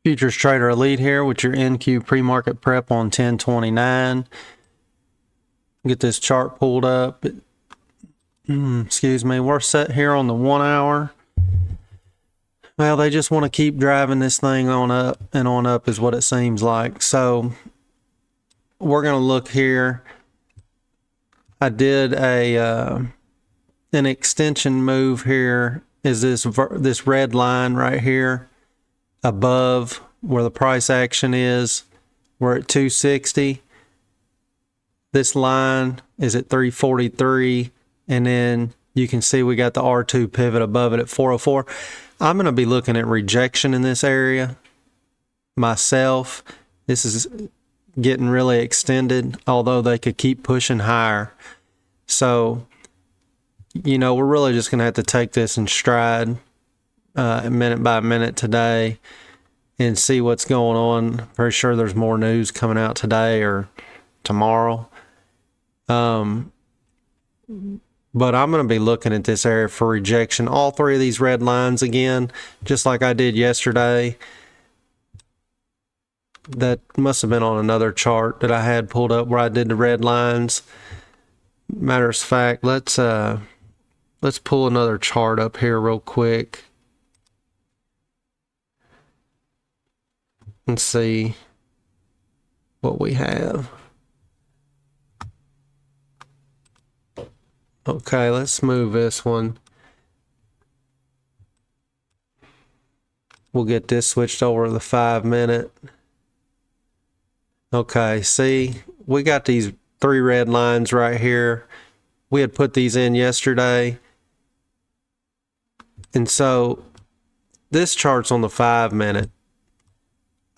FuturestraderElite here with your NQ Premarket Prep on 10/29. Get this chart pulled up. Excuse me. We're set here on the 1 hour. Well, they just want to keep driving this thing on up and on up is what it seems like. So we're going to look here. I did an extension move here. Is this red line right here above where the price action is? We're at 260. This line is at 343, and then you can see we got the R2 pivot above it at 404. I'm going to be looking at rejection in this area myself. This is getting really extended, although they could keep pushing higher. So, you know, we're really just going to have to take this in stride minute by minute today and see what's going on. Pretty sure there's more news coming out today or tomorrow. But I'm going to be looking at this area for rejection. All three of these red lines again, just like I did yesterday. That must have been on another chart that I had pulled up where I did the red lines. Matter of fact, let's pull another chart up here real quick and see what we have. Okay, let's move this one. We'll get this switched over to the 5 minute. Okay, see, we got these three red lines right here. We had put these in yesterday. And so this chart's on the 5 minute.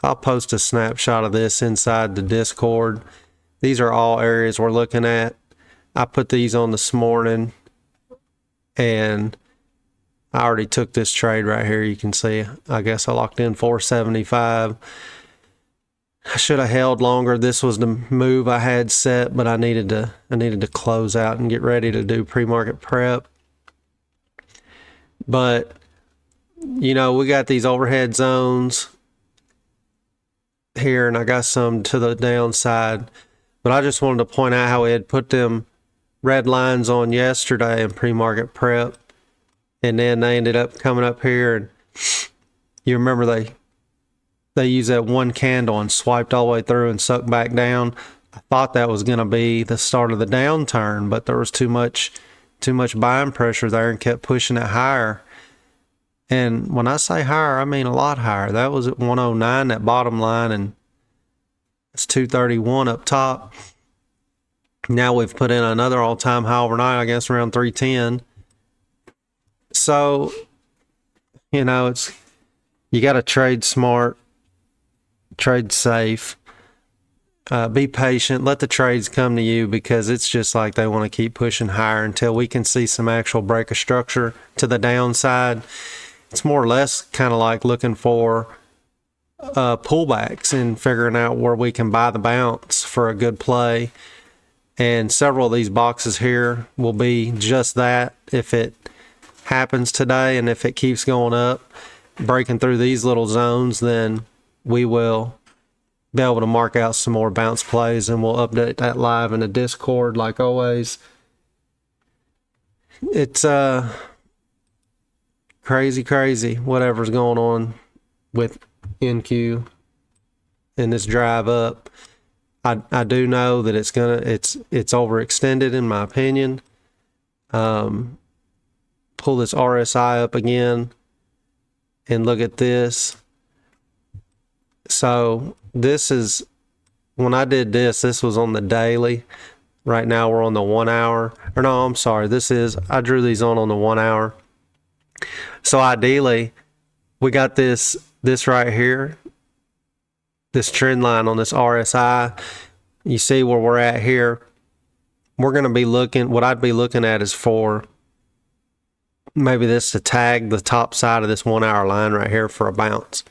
I'll post a snapshot of this inside the Discord. These are all areas we're looking at. I put these on this morning, and I already took this trade right here. You can see, I guess I locked in 475. I should have held longer. This was the move I had set, but I needed to close out and get ready to do pre-market prep. But, you know, we got these overhead zones here, and I got some to the downside. But I just wanted to point out how we had put them red lines on yesterday in pre-market prep, and then they ended up coming up here, and you remember they used that one candle and swiped all the way through and sucked back down. I thought that was going to be the start of the downturn, but there was too much buying pressure there and kept pushing it higher. And when I say higher, I mean a lot higher. That was at 109, that bottom line, and it's 231 up top. Now we've put in another all-time high overnight, I guess around 310. So, you know, you got to trade smart, trade safe, be patient, let the trades come to you, because it's just like they want to keep pushing higher until we can see some actual break of structure to the downside. It's more or less kind of like looking for pullbacks and figuring out where we can buy the bounce for a good play. And several of these boxes here will be just that if it happens today, and if it keeps going up, breaking through these little zones, then we will be able to mark out some more bounce plays, and we'll update that live in the Discord like always. It's crazy whatever's going on with NQ and this drive up. I do know that it's overextended in my opinion. Pull this RSI up again and look at this. So this is, when I did this was on the daily. Right now we're on the 1 hour. Or no, I'm sorry. I drew these on the 1 hour. So ideally, we got this right here. This trend line on this RSI, you see where we're at here. We're going to be looking, what I'd be looking at is for maybe this to tag the top side of this 1 hour line right here for a bounce.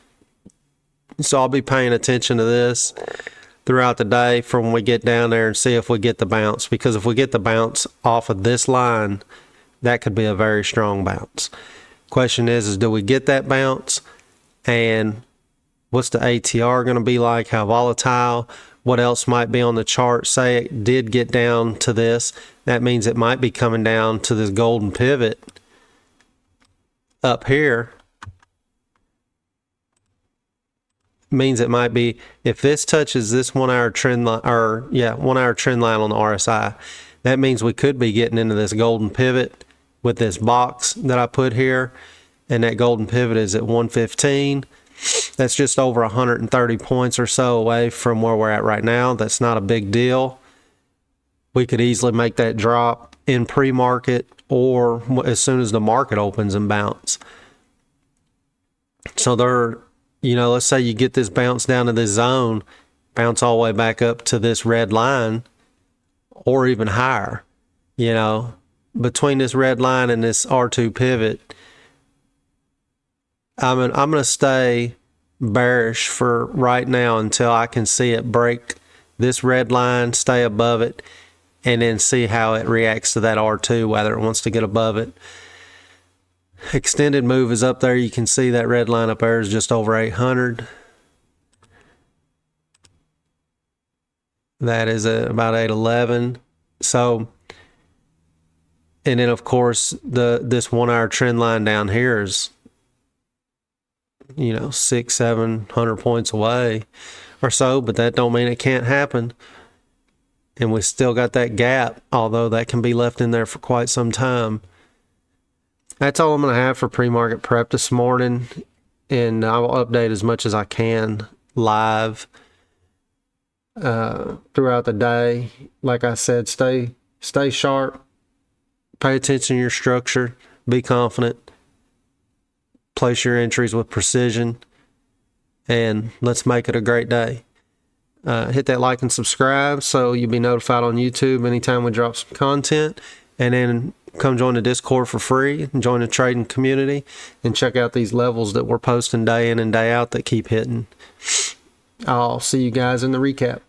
So I'll be paying attention to this throughout the day for when we get down there and see if we get the bounce, because if we get the bounce off of this line, that could be a very strong bounce. Question is do we get that bounce, and What's the ATR going to be like? How volatile? What else might be on the chart? Say it did get down to this. That means it might be coming down to this golden pivot up here. Means it might be, if this touches this 1 hour trend line, or 1 hour trend line on the RSI, that means we could be getting into this golden pivot with this box that I put here, and that golden pivot is at 115. That's just over 130 points or so away from where we're at right now. That's not a big deal. We could easily make that drop in pre-market or as soon as the market opens and bounce. So let's say you get this bounce down to this zone, bounce all the way back up to this red line or even higher. Between this red line and this R2 pivot, I'm going to stay bearish for right now until I can see it break this red line, stay above it, and then see how it reacts to that R2, whether it wants to get above it. Extended move is up there. You can see that red line up there is just over 800. That is about 811. So, and then of course this 1 hour trend line down here is 600-700 points away or so, but that don't mean it can't happen. And we still got that gap, although that can be left in there for quite some time. That's all I'm going to have for pre-market prep this morning, and I will update as much as I can live throughout the day. Like I said, stay sharp, pay attention to your structure, be confident, place your entries with precision, and let's make it a great day. Hit that like and subscribe so you'll be notified on YouTube anytime we drop some content, and then come join the Discord for free and join the trading community and check out these levels that we're posting day in and day out that keep hitting. I'll see you guys in the recap.